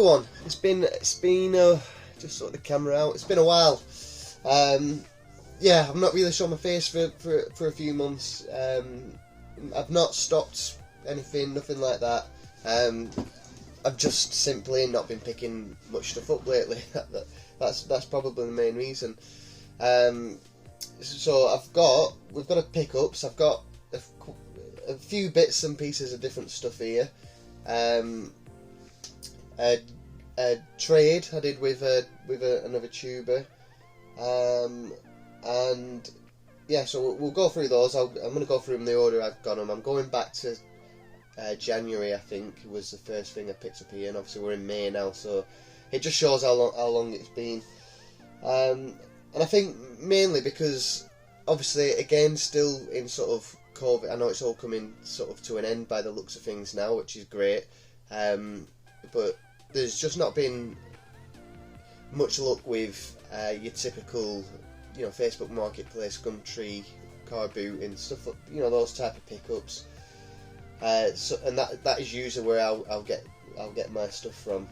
one. It's been just sort the camera out. It's been a while. Yeah, I've not really shown my face for a few months. I've not stopped anything, nothing like that. I've just simply not been picking much stuff up lately. That's probably the main reason. So we've got a pickups. I've got a few bits and pieces of different stuff here. A trade I did with another tuber, and yeah, so we'll go through those. I'm going to go through them in the order I've got them. I'm going back to January, I think, was the first thing I picked up here, and obviously we're in May now, so it just shows how long it's been. And I think mainly because, obviously, again, still in sort of COVID, I know it's all coming sort of to an end by the looks of things now, which is great, but there's just not been much luck with your typical, Facebook Marketplace, Gumtree, car boot and stuff, those type of pickups. And that is usually where I'll get my stuff from.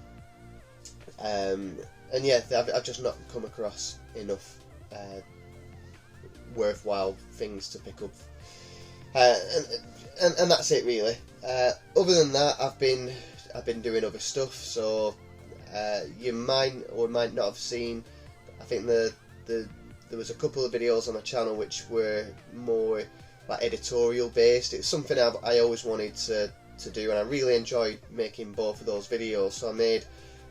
And yeah, I've just not come across enough worthwhile things to pick up. And that's it really. Other than that, I've been doing other stuff. So you might or might not have seen. I think there was a couple of videos on my channel which were more like editorial based. It's something I always wanted to do, and I really enjoyed making both of those videos. So I made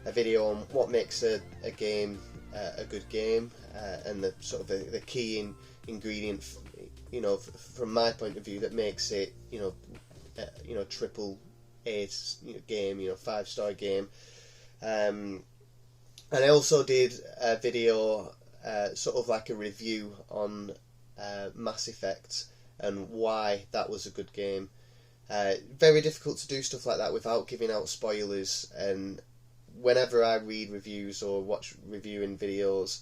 a video on what makes a game a good game, and the sort of the key ingredient, from my point of view, that makes it triple A game, 5-star game. And I also did a video, sort of like a review on Mass Effect and why that was a good game. Very difficult to do stuff like that without giving out spoilers, and whenever I read reviews or watch reviewing videos,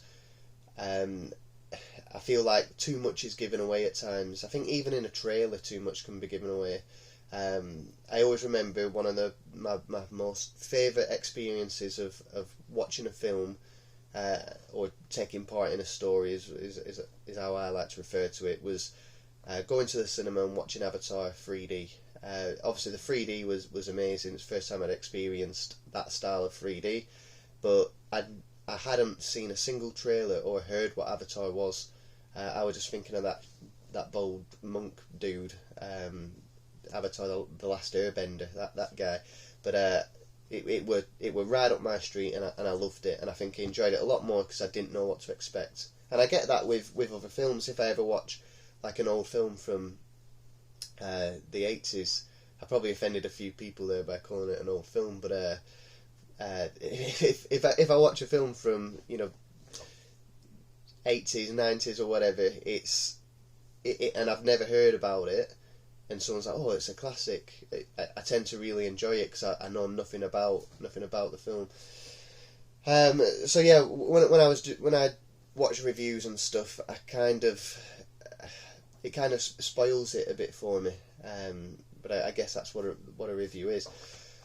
I feel like too much is given away at times. I think even in a trailer too much can be given away. I always remember one of my most favourite experiences of watching a film or taking part in a story is how I like to refer to it, was going to the cinema and watching Avatar 3D. Obviously the 3D was amazing. It's the first time I'd experienced that style of 3D, but I hadn't seen a single trailer or heard what Avatar was. I was just thinking of that bold monk dude, Avatar the Last Airbender, that guy. But it were right up my street, and I loved it, and I think I enjoyed it a lot more because I didn't know what to expect. And I get that with other films. If I ever watch like an old film from the 80s, I probably offended a few people there by calling it an old film, but if I watch a film from 80s, 90s or whatever, and I've never heard about it, and someone's like, oh, it's a classic, I tend to really enjoy it because I know nothing about the film. So yeah, when I watch reviews and stuff, it kind of spoils it a bit for me. But I guess that's what a review is.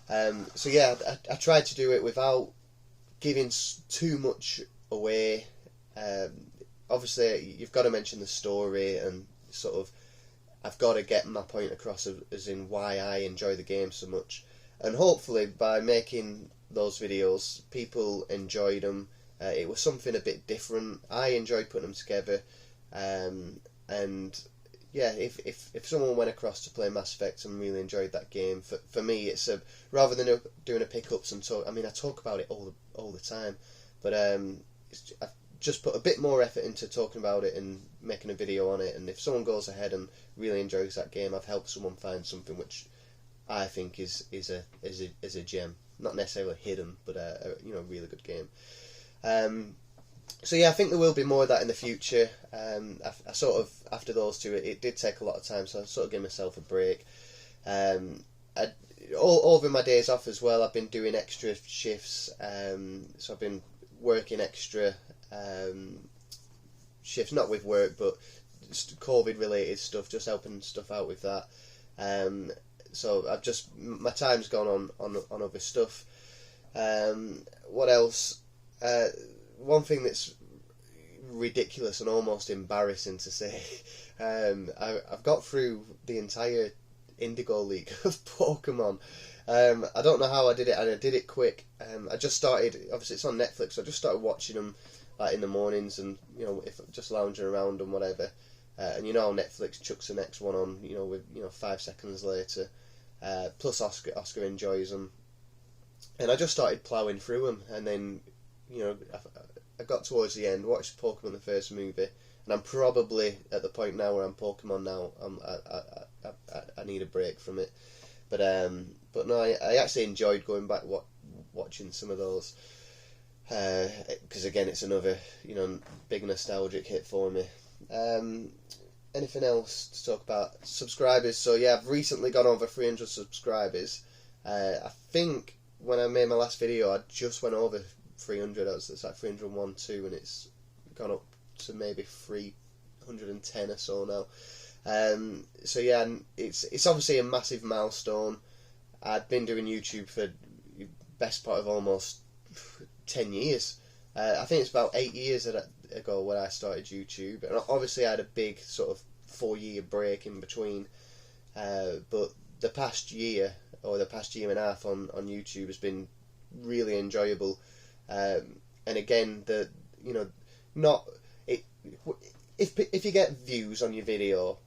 So yeah, I tried to do it without giving too much away. Obviously, you've got to mention the story, and sort of I've got to get my point across as in why I enjoy the game so much. And hopefully, by making those videos, people enjoyed them. It was something a bit different. I enjoyed putting them together. And yeah, if someone went across to play Mass Effect and really enjoyed that game, for me, it's rather than doing a pickups and talk. I mean, I talk about it all the time, but I've just put a bit more effort into talking about it and making a video on it. And if someone goes ahead and really enjoys that game, I've helped someone find something which I think is a gem, not necessarily hidden, but a really good game. So yeah, I think there will be more of that in the future. I sort of, after those two, it did take a lot of time, so I sort of gave myself a break. All over my days off as well, I've been doing extra shifts. So I've been working extra shifts, not with work, but just COVID related stuff, just helping stuff out with that. So my time's gone on other stuff. What else? One thing that's ridiculous and almost embarrassing to say, I've got through the entire Indigo League of Pokemon. I don't know how I did it, and I did it quick. I just started, obviously it's on Netflix, so I just started watching them like in the mornings, and if just lounging around and whatever. And how Netflix chucks the next one on, with 5 seconds later. Plus Oscar enjoys them, and I just started ploughing through them, and then I got towards the end, watched Pokemon the first movie, and I'm probably at the point now where I'm Pokemon now. I need a break from it, but no, I actually enjoyed going back watching some of those, because again it's another big nostalgic hit for me. Anything else to talk about? Subscribers. So yeah, I've recently gone over 300 subscribers. I think when I made my last video, I just went over 300. It's like 301, 2, and it's gone up to maybe 310 or so now. So yeah, it's obviously a massive milestone. I'd been doing YouTube for the best part of almost 10 years. I think it's about 8 years ago when I started YouTube, and obviously I had a big sort of 4-year break in between. But the past year, or the past year and a half on YouTube has been really enjoyable. And again, if you get views on your video,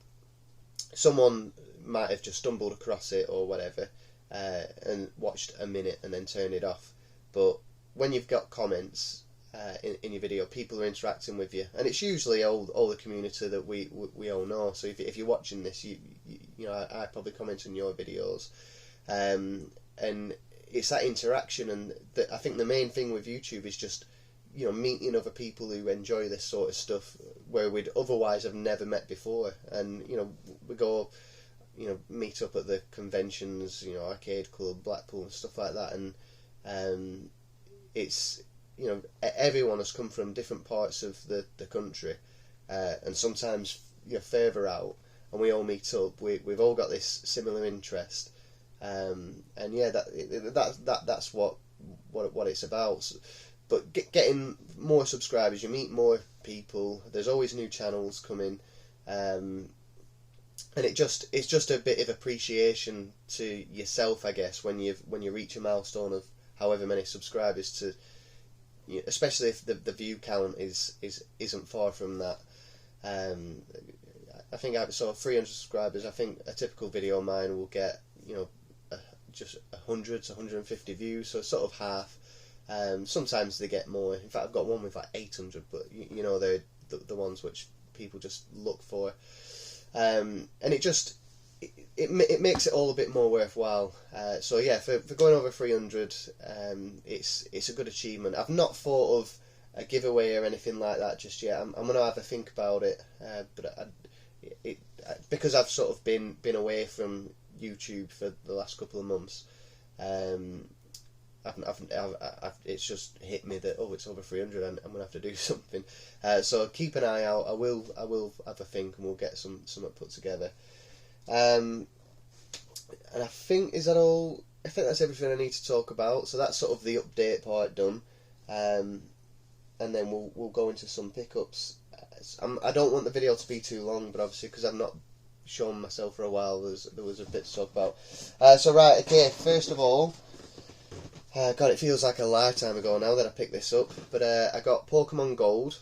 someone might have just stumbled across it or whatever, and watched a minute and then turned it off. But when you've got comments in your video, people are interacting with you, and it's usually all the community that we all know. So if you're watching this, I probably comment on your videos, and it's that interaction. And I think the main thing with YouTube is just meeting other people who enjoy this sort of stuff where we'd otherwise have never met before. And we go meet up at the conventions, Arcade Club, Blackpool and stuff like that, and it's everyone has come from different parts of the country, and sometimes further out, and we all meet up. We've all got this similar interest, and yeah, that's what it's about. But getting more subscribers, you meet more people. There's always new channels coming, and it's just a bit of appreciation to yourself, I guess, when you reach a milestone of however many subscribers, to especially if the view count isn't far from that. I think so 300 subscribers. I think a typical video of mine will get just 100 to 150 views, so sort of half. Sometimes they get more. In fact, I've got one with like 800, but they're the ones which people just look for, and it makes it all a bit more worthwhile. So yeah, for going over 300, it's a good achievement. I've not thought of a giveaway or anything like that just yet. I'm gonna have a think about it, but because I've sort of been away from YouTube for the last couple of months, it's just hit me that it's over 300 and I'm gonna have to do something. So keep an eye out. I will have a think, and we'll get something put together. And I think, is that all? I think that's everything I need to talk about. So that's sort of the update part done, and then we'll go into some pickups. I don't want the video to be too long, but obviously because I've not shown myself for a while, there was a bit to talk about. So right, okay. First of all, God, it feels like a lifetime ago now that I picked this up, but I got Pokemon Gold.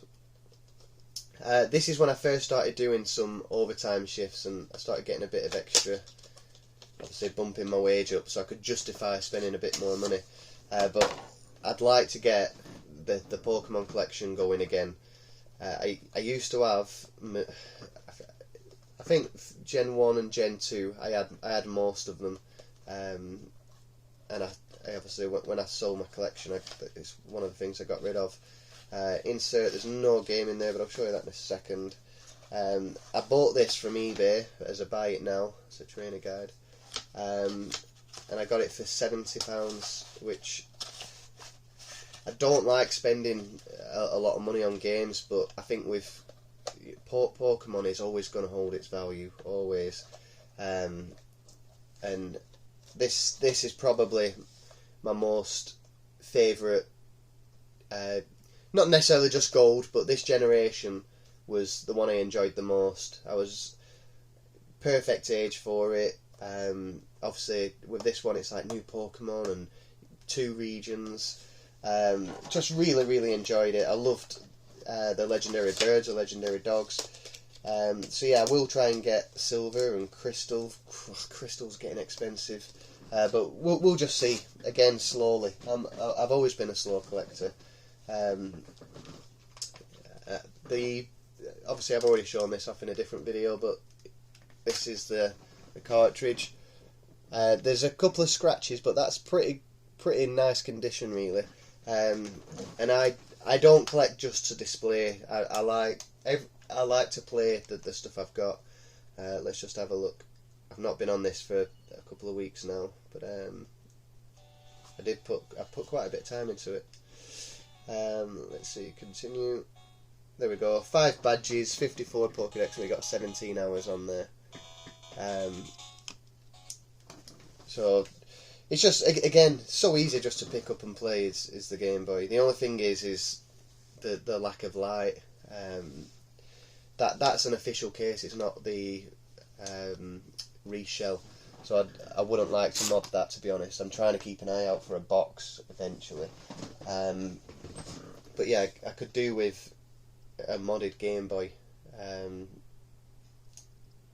This is when I first started doing some overtime shifts, and I started getting a bit of extra, obviously bumping my wage up so I could justify spending a bit more money. But I'd like to get the Pokemon collection going again. I used to have, I think Gen 1 and Gen 2, I had most of them, and I obviously, when I sold my collection, it's one of the things I got rid of. Insert, there's no game in there, but I'll show you that in a second. I bought this from eBay as a buy it now. It's a trainer guide, and I got it for £70, which I don't like spending a lot of money on games, but I think with Pokemon is always going to hold its value, always. And this is probably my most favourite, not necessarily just gold, but this generation was the one I enjoyed the most. I was perfect age for it. Obviously with this one it's like new Pokemon and 2 regions. Just really enjoyed it. I loved the legendary birds, the legendary dogs. So yeah, I will try and get silver and crystal. Crystal's getting expensive, but we'll just see. Again, slowly. I've always been a slow collector. Obviously I've already shown this off in a different video, but this is the cartridge. There's a couple of scratches, but that's pretty nice condition, really. And I don't collect just to display. I like to play the stuff I've got. Let's just have a look. I've not been on this for a couple of weeks now, but I put quite a bit of time into it. Let's see, continue. There we go. 5 badges, 54 Pokédex, and we got 17 hours on there. So it's just, again, so easy just to pick up and play is the Game Boy. The only thing is the lack of light. That's an official case. It's not the reshell. So I wouldn't like to mod that, to be honest. I'm trying to keep an eye out for a box eventually. But yeah, I could do with a modded Game Boy.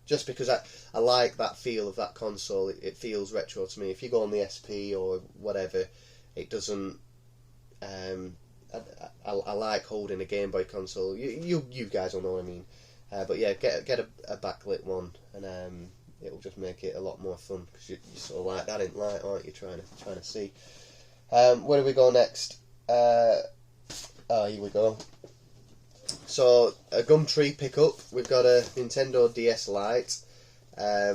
Just because I like that feel of that console. It feels retro to me. If you go on the SP or whatever, it doesn't. I like holding a Game Boy console. You guys will know what I mean. But yeah, get a backlit one, and it'll just make it a lot more fun, because you're sort of like that in light, aren't you? Trying to see. Where do we go next? Here we go. So a Gumtree pickup. We've got a Nintendo DS Lite. I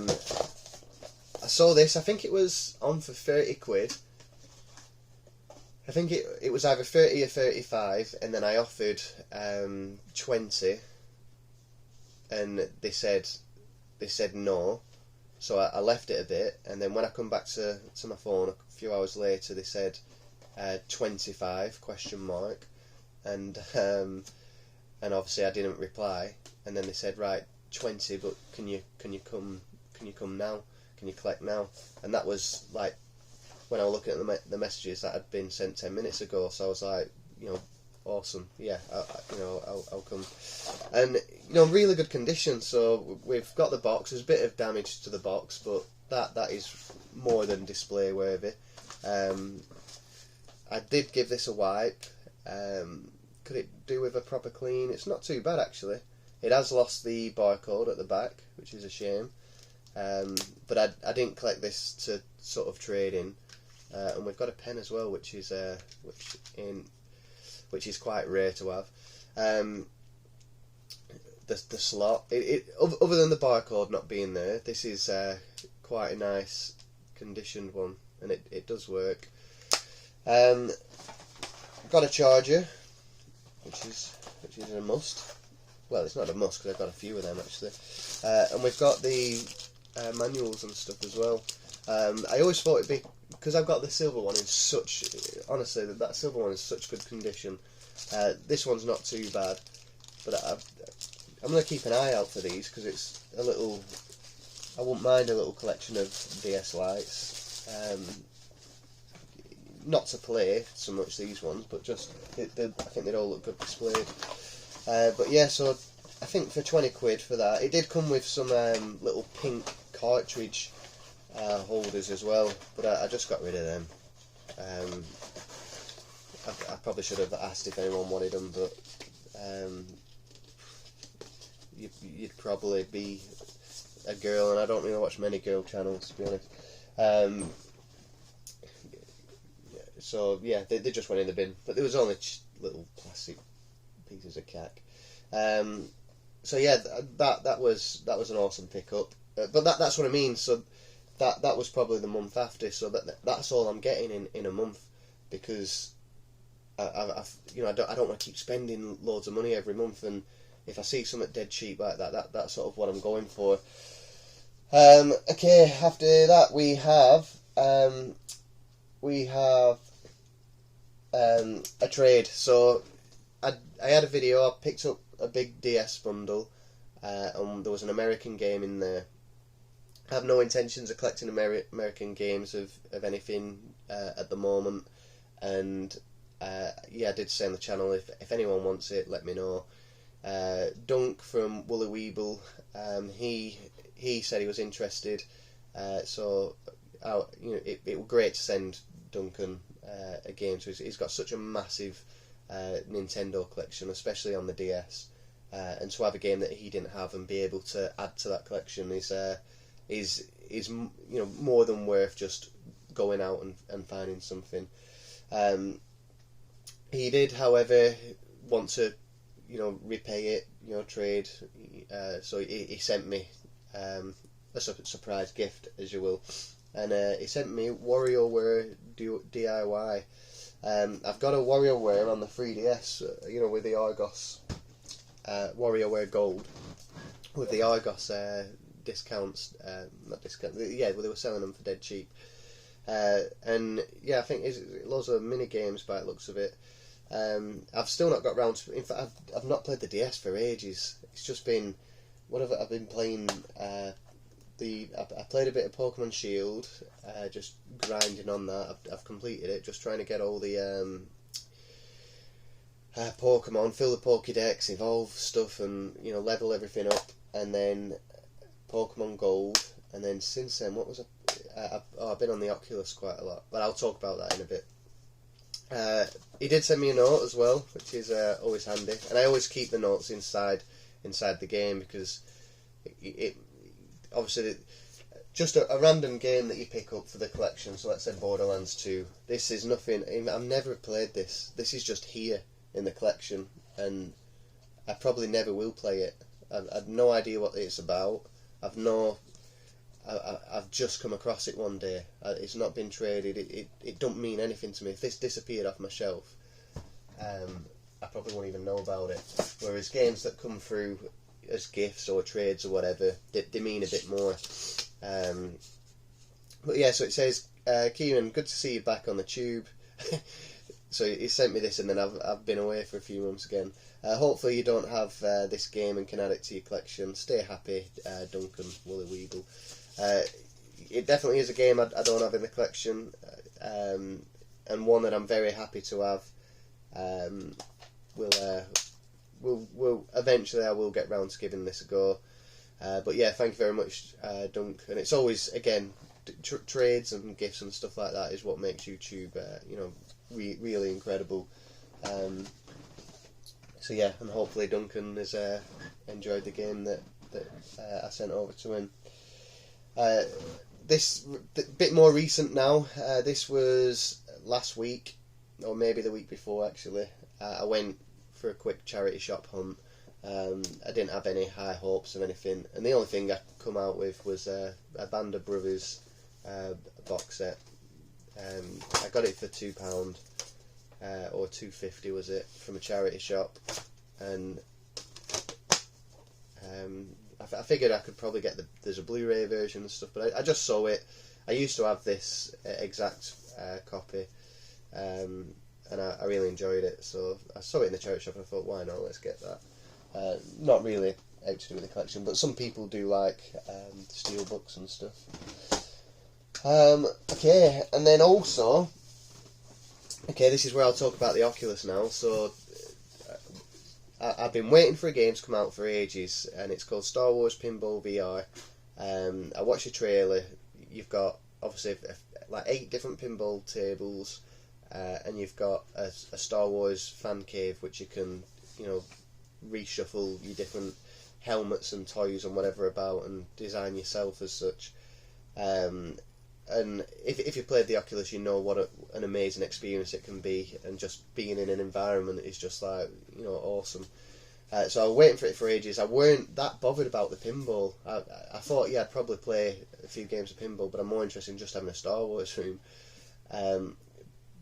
saw this. I think it was on for 30 quid. I think it was either 30 or 35, and then I offered 20, and they said no. So I left it a bit, and then when I come back to my phone a few hours later, they said 25 ? And obviously I didn't reply, and then they said, right, 20, but can you come now? Can you collect now? And that was like when I was looking at the messages that had been sent 10 minutes ago. So I was like, awesome, yeah, I'll come. And really good condition. So we've got the box. There's a bit of damage to the box, but that is more than display worthy. I did give this a wipe. Could it do with a proper clean? It's not too bad, actually. It has lost the barcode at the back, which is a shame. But I didn't collect this to sort of trade in. And we've got a pen as well, which is quite rare to have. The slot. Other than the barcode not being there, this is quite a nice conditioned one, and it does work. Got a charger, which is a must. Well, it's not a must because I've got a few of them actually. And we've got the manuals and stuff as well. I always thought it'd be, because I've got the silver one in such, honestly, that silver one is such good condition. This one's not too bad, but I'm going to keep an eye out for these, because it's a little, I wouldn't mind a little collection of DS Lites. Not to play so much these ones, but just I think they'd all look good displayed. But yeah, so I think for 20 quid for that, it did come with some little pink cartridge holders as well, but I just got rid of them. I probably should have asked if anyone wanted them, but you'd probably be a girl, and I don't really watch many girl channels, to be honest. So yeah, they just went in the bin, but there was only little plastic pieces of cack. So yeah, that was an awesome pickup. But that's what I mean. So that was probably the month after. So that's all I'm getting in a month, because I don't want to keep spending loads of money every month. And if I see something dead cheap like that's sort of what I'm going for. Okay, after that we have a trade. So I had a video. I picked up a big DS bundle, and there was an American game in there. I have no intentions of collecting American games of anything at the moment, and yeah, I did say on the channel, if anyone wants it, let me know. Dunk from Woolley Weebles, he said he was interested, so it was great to send Duncan a game. So he's got such a massive Nintendo collection, especially on the DS, and to have a game that he didn't have and be able to add to that collection is more than worth just going out and finding something. He did, however, want to repay it, trade. So he sent me a surprise gift, as you will, and he sent me WarioWare DIY. I've got a WarioWare on the 3DS, with the Argos WarioWare Gold, with the Argos discounts, not discount, yeah, well, they were selling them for dead cheap. And yeah, I think it's loads of mini games by the looks of it. I've still not got round to. In fact, I've not played the DS for ages. It's just been whatever I've been playing. I played a bit of Pokemon Shield, just grinding on that. I've completed it, just trying to get all the Pokemon, fill the Pokédex, evolve stuff, and level everything up. And then Pokemon Gold, and then since then, what was I've been on the Oculus quite a lot, but I'll talk about that in a bit. He did send me a note as well, which is always handy, and I always keep the notes inside the game, because it obviously just a random game that you pick up for the collection. So let's say Borderlands 2. This is nothing. I've never played this. This is just here in the collection, and I probably never will play it. I've no idea what it's about. I've just come across it one day. It's not been traded. It don't mean anything to me. If this disappeared off my shelf, I probably won't even know about it. Whereas games that come through as gifts or trades or whatever, they mean a bit more. But yeah, so it says, Kieran, good to see you back on the tube. So he sent me this, and then I've been away for a few months again. Hopefully you don't have this game and can add it to your collection. Stay happy, Duncan Woolley Weebles. It definitely is a game I don't have in the collection, and one that I'm very happy to have. We'll eventually I will get round to giving this a go. But yeah, thank you very much, Dunk. And it's always, again, trades and gifts and stuff like that is what makes YouTube, really incredible. So yeah, and hopefully Duncan has enjoyed the game that I sent over to him. This bit more recent now. This was last week, or maybe the week before actually. I went for a quick charity shop hunt. I didn't have any high hopes of anything, and the only thing I come out with was a Band of Brothers box set. I got it for £2 or £2.50 was it, from a charity shop, and I figured I could probably get there's a Blu-ray version and stuff, but I just saw it. I used to have this exact copy, and I really enjoyed it, so I saw it in the charity shop and I thought, why not, let's get that. Not really out to do with the collection, but some people do like steel books and stuff. Okay, and then also, this is where I'll talk about the Oculus now. So I've been waiting for a game to come out for ages, and it's called Star Wars Pinball VR. I watched the trailer. You've got obviously like 8 different pinball tables, and you've got a Star Wars fan cave which you can reshuffle your different helmets and toys and whatever about and design yourself as such. And if you played the Oculus, you know what an amazing experience it can be, and just being in an environment is just like awesome. So I was waiting for it for ages. I weren't that bothered about the pinball. I thought I'd probably play a few games of pinball, but I'm more interested in just having a Star Wars room.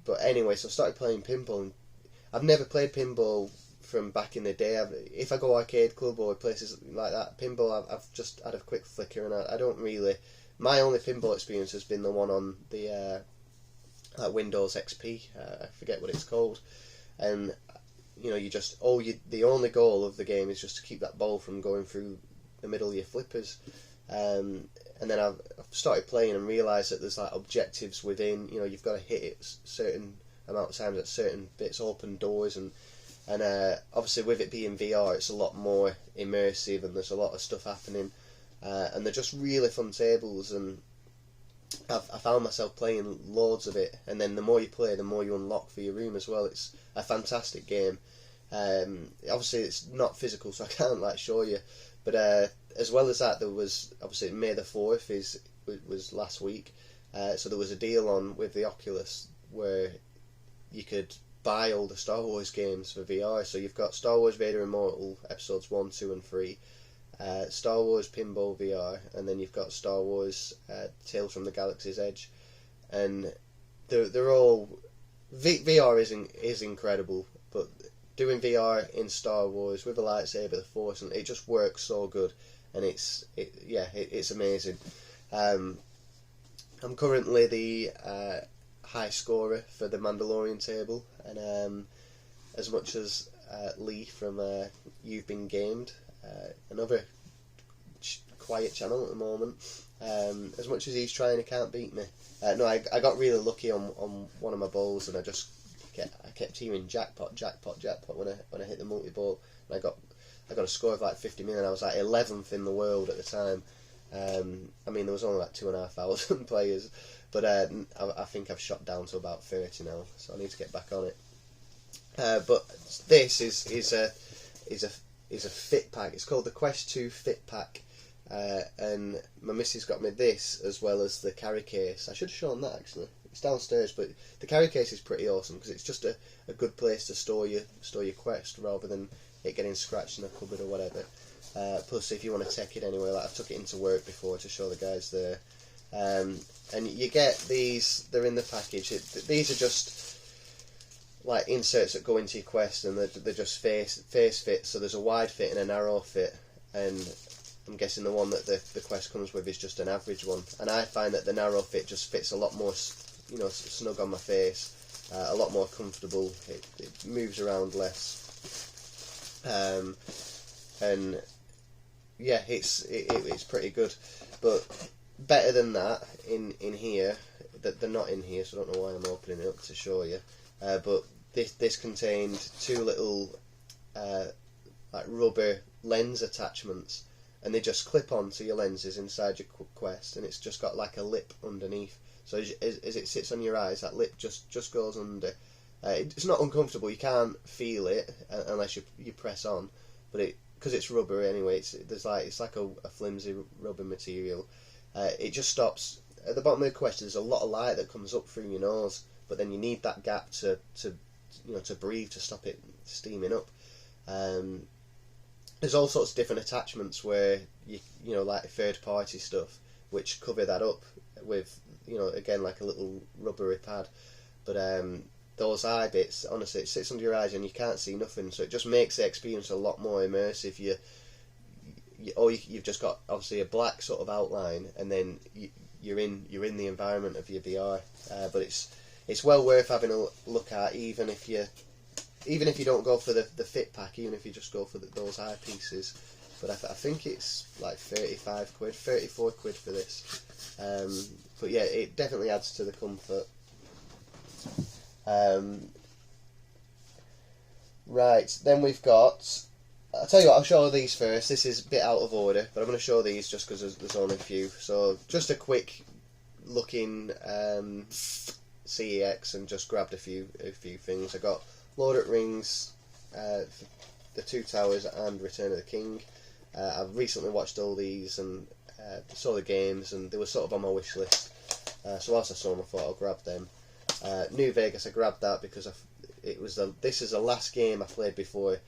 But anyway, so I started playing pinball, and I've never played pinball from back in the day. If I go arcade club or places like that, pinball I've just had a quick flicker, and I don't really. My only pinball experience has been the one on the like Windows XP, I forget what it's called, and you know, the only goal of the game is just to keep that ball from going through the middle of your flippers. And then I've started playing and realised that there's like objectives within. You know, you've got to hit it certain amount of times at certain bits, open doors, and obviously with it being VR, it's a lot more immersive, and there's a lot of stuff happening, and they're just really fun tables. And I found myself playing loads of it, and then the more you play, the more you unlock for your room as well. It's a fantastic game. Obviously, it's not physical, so I can't like show you. But as well as that, there was obviously May the 4th was last week, so there was a deal on with the Oculus where you could buy all the Star Wars games for VR. So you've got Star Wars Vader Immortal episodes 1, 2 and 3, Star Wars Pinball VR, and then you've got Star Wars Tales from the Galaxy's Edge, and they're all VR is incredible, but doing VR in Star Wars with a lightsaber, the Force, and it just works so good, and it's amazing. I'm currently the high scorer for the Mandalorian table, and as much as Lee from You've Been Gamed, another quiet channel at the moment, as much as he's trying, he can't beat me. No, I got really lucky on one of my bowls, and I kept hearing jackpot, jackpot, jackpot when I hit the multi-ball, and I got a score of like 50 million. I was like 11th in the world at the time. I mean, there was only like 2,500 players, but I think I've shot down to about 30 now, so I need to get back on it. But this is a fit pack. It's called the Quest 2 Fit Pack, and my missus got me this as well as the carry case. I should have shown that actually. It's downstairs, but the carry case is pretty awesome because it's just a good place to store your Quest rather than it getting scratched in a cupboard or whatever. Plus, if you want to take it anywhere, like I've took it into work before to show the guys there. And you get these. They're in the package. These are just like inserts that go into your Quest, and they're just face fit. So there's a wide fit and a narrow fit, and I'm guessing the one that the Quest comes with is just an average one. And I find that the narrow fit just fits a lot more, you know, snug on my face, a lot more comfortable. It moves around less, and yeah, it's pretty good. But better than that, in here, that they're not in here, so I don't know why I'm opening it up to show you. But this contained two little like rubber lens attachments, and they just clip onto your lenses inside your Quest, and it's just got like a lip underneath. So as it sits on your eyes, that lip just goes under. It's not uncomfortable. You can't feel it unless you press on, but because it's rubber anyway. It's like a flimsy rubber material. It just stops at the bottom of the Quest. There's a lot of light that comes up through your nose, but then you need that gap to breathe, to stop it steaming up. There's all sorts of different attachments where you know like third party stuff which cover that up with, you know, again like a little rubbery pad. But those eye bits, honestly, it sits under your eyes and you can't see nothing, so it just makes the experience a lot more immersive. You've just got obviously a black sort of outline, and then you're in the environment of your VR. But it's well worth having a look at, even if you don't go for the fit pack, even if you just go for those eyepieces. But I think it's like 35 quid, 34 quid for this. But yeah, it definitely adds to the comfort. Right, then we've got, I'll tell you what, I'll show these first. This is a bit out of order, but I'm going to show these just because there's only a few. So just a quick looking CEX, and just grabbed a few things. I got Lord of the Rings, The Two Towers and Return of the King. I've recently watched all these and saw the games, and they were sort of on my wish list. So whilst I saw them, I thought I'll grab them. New Vegas, I grabbed that because this is the last game I played before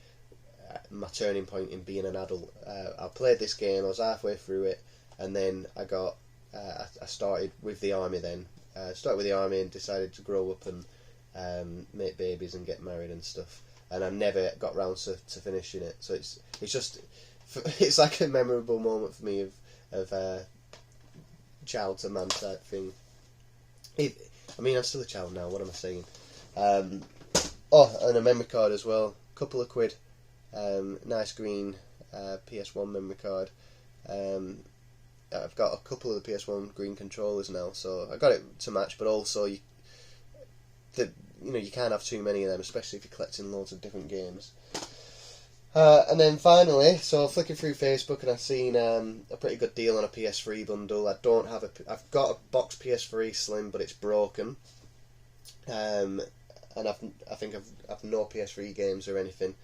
my turning point in being an adult. I played this game, I was halfway through it, and then I started with the army then. Started with the army and decided to grow up and make babies and get married and stuff. And I never got round to finishing it. So it's like a memorable moment for me of child to man type thing. I mean, I'm still a child now, what am I saying? Oh, and a memory card as well, couple of quid. Nice green PS1 memory card. I've got a couple of the PS1 green controllers now, so I got it to match, but also you can't have too many of them, especially if you're collecting loads of different games. And then finally, so flicking through Facebook, and I've seen a pretty good deal on a PS3 bundle. I've got a box PS3 Slim, but it's broken. And I think I've no PS3 games or anything.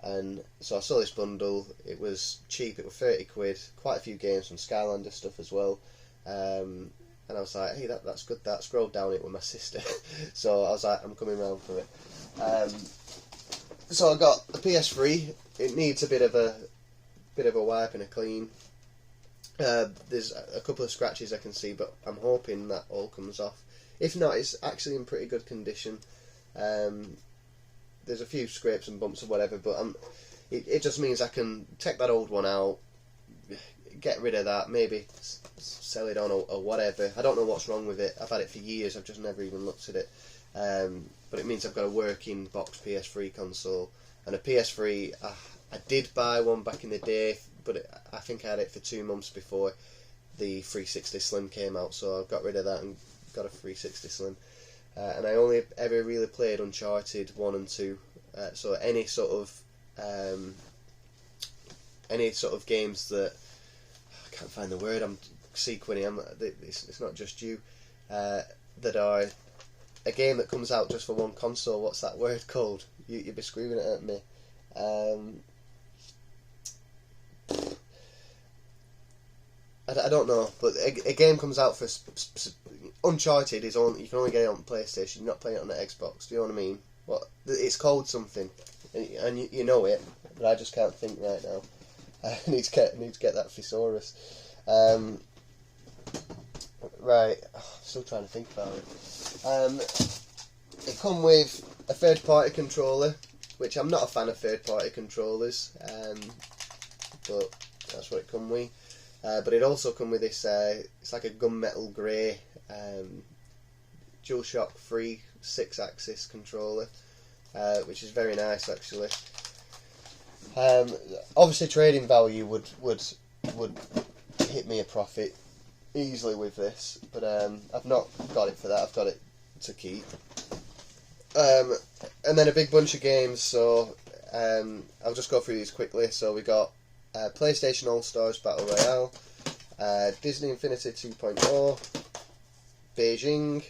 And so I saw this bundle. It was cheap. It was 30 quid. Quite a few games from Skylander stuff as well. And I was like, hey, that's good. That scrolled down it with my sister. So I was like, I'm coming round for it. So I got the PS3. It needs a bit of a wipe and a clean. There's a couple of scratches I can see, but I'm hoping that all comes off. If not, it's actually in pretty good condition. There's a few scrapes and bumps or whatever, but it just means I can take that old one out, get rid of that, maybe sell it on or whatever. I don't know what's wrong with it. I've had it for years. I've just never even looked at it. But it means I've got a working box PS3 console. And a PS3, I did buy one back in the day, but I think I had it for 2 months before the 360 Slim came out, so I got rid of that and got a 360 Slim. And I only ever really played Uncharted 1 and 2, so any sort of games that, I can't find the word, I'm sequencing, it's not just you, that are a game that comes out just for one console. What's that word called? You'd be screaming it at me. I don't know, but a game comes out for Uncharted you can only get it on PlayStation. You're not playing it on the Xbox. Do you know what I mean? It's called something, and you know it, but I just can't think right now. I need to get that thesaurus. Right, still trying to think about it. It come with a third-party controller, which I'm not a fan of third-party controllers, but that's what it come with. But it also come with this, it's like a gunmetal grey DualShock 3 6-axis controller, which is very nice actually. Obviously trading value would hit me a profit easily with this, but I've not got it for that. I've got it to keep. And then a big bunch of games, so I'll just go through these quickly. So we got PlayStation All-Stars Battle Royale, Disney Infinity 2.0, Beijing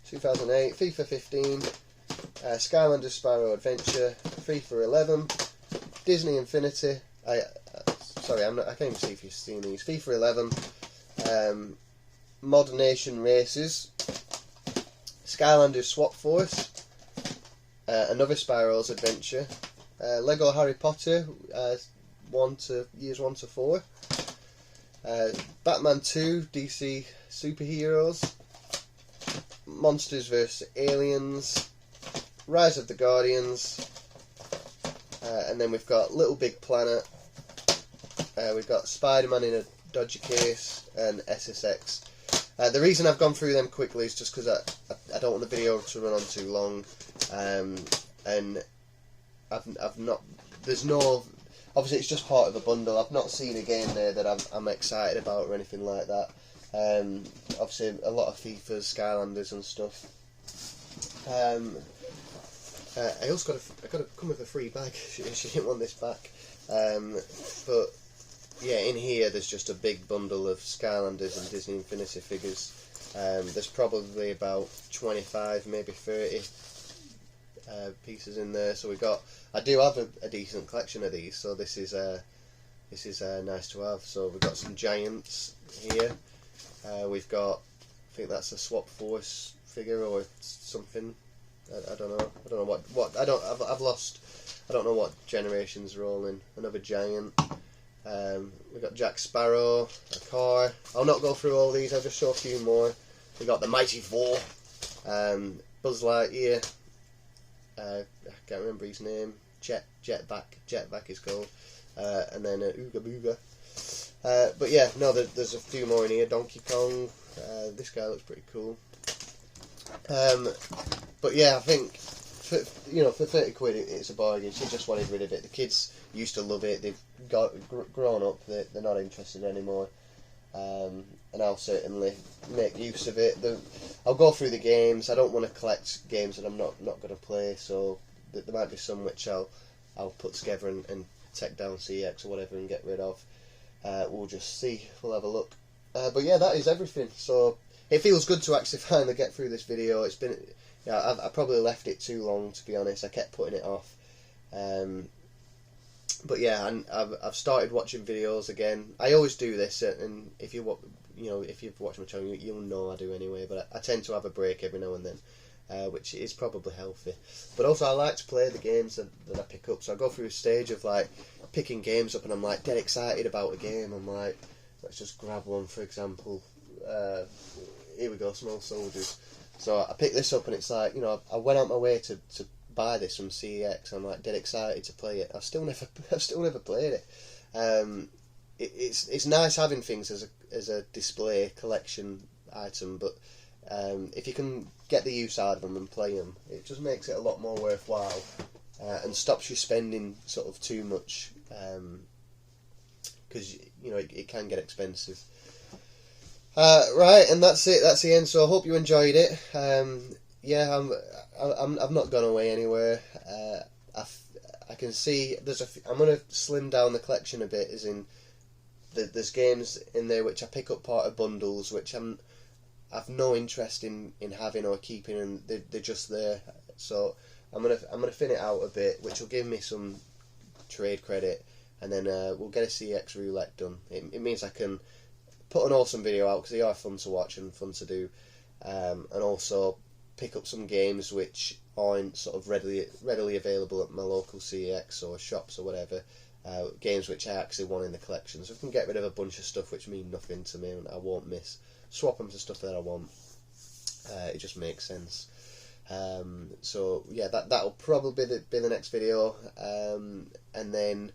2008, FIFA 15, Skylanders Spyro Adventure, FIFA 11, Disney Infinity, sorry, I can't even see if you've seen these, FIFA 11, Mod Nation Races, Skylanders Swap Force, another Spyro's Adventure, Lego Harry Potter, years 1 to 4, Batman 2 DC Superheroes, Monsters vs Aliens, Rise of the Guardians, and then we've got Little Big Planet, we've got Spider-Man in a Dodgy Case, and SSX. The reason I've gone through them quickly is just because I don't want the video to run on too long, and I've not, there's no, obviously it's just part of a bundle. I've not seen a game there that I'm excited about or anything like that. Obviously a lot of FIFAs, Skylanders and stuff. I also got to come with a free bag. She didn't want this back. But yeah, in here there's just a big bundle of Skylanders and Disney Infinity figures. There's probably about 25, maybe 30 pieces in there. So I do have a decent collection of these. So this is nice to have. So we've got some giants here. We've got, I think that's a Swap Force figure or something. I don't know. I don't know what. I've lost. I don't know what generations are all in. Another giant. We got Jack Sparrow, a car. I'll not go through all these. I'll just show a few more. We got the Mighty Four, Buzz Lightyear. I can't remember his name. Jetback is called. And then Ooga Booga. But yeah, no, there's a few more in here. Donkey Kong. This guy looks pretty cool. But yeah, I think for 30 quid it's a bargain. She just wanted rid of it. The kids used to love it. They've grown up. They're not interested anymore. And I'll certainly make use of it. I'll go through the games. I don't want to collect games that I'm not going to play. So there might be some which I'll put together and take down CX or whatever and get rid of. We'll just see. We'll have a look. But yeah, that is everything. So it feels good to actually finally get through this video. It's been, I probably left it too long, to be honest. I kept putting it off. But yeah, and I've started watching videos again. I always do this, and if you've watched my channel, you'll know I do anyway. But I tend to have a break every now and then, which is probably healthy. But also, I like to play the games that I pick up. So I go through a stage of like picking games up, and I'm like dead excited about a game. I'm like, let's just grab one, for example. Here we go, Small Soldiers. So I picked this up, and it's like, I went out my way to buy this from CEX. I'm like dead excited to play it. I've still never played it. It's nice having things as a display collection item, but if you can get the use out of them and play them, it just makes it a lot more worthwhile, and stops you spending sort of too much, because it can get expensive. Right, and that's it. That's the end. So I hope you enjoyed it. Yeah, I've not gone away anywhere. I can see I'm gonna slim down the collection a bit. As in, there's games in there which I pick up part of bundles, which I've no interest in having or keeping, and they're just there. So I'm gonna thin it out a bit, which will give me some trade credit, and then we'll get a CX roulette done. It means I can put an awesome video out because they are fun to watch and fun to do, and also pick up some games which aren't sort of readily available at my local CEX or shops or whatever. Games which I actually want in the collection, so I can get rid of a bunch of stuff which mean nothing to me and I won't miss. Swap them for stuff that I want. It just makes sense. So yeah, that'll probably be the next video, and then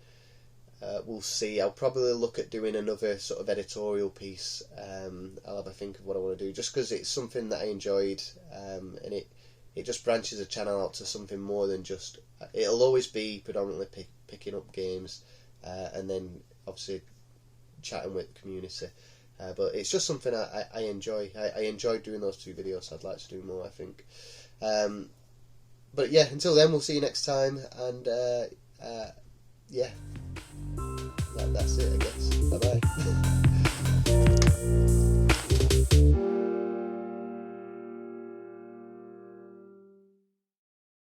we'll see. I'll probably look at doing another sort of editorial piece. I'll have a think of what I want to do, just because it's something that I enjoyed, and it just branches the channel out to something more than just. It'll always be predominantly picking up games, and then obviously chatting with the community. But it's just something I enjoy. I enjoyed doing those 2 videos. I'd like to do more, I think. But yeah, until then, we'll see you next time, and yeah. That's it, I guess. Bye bye.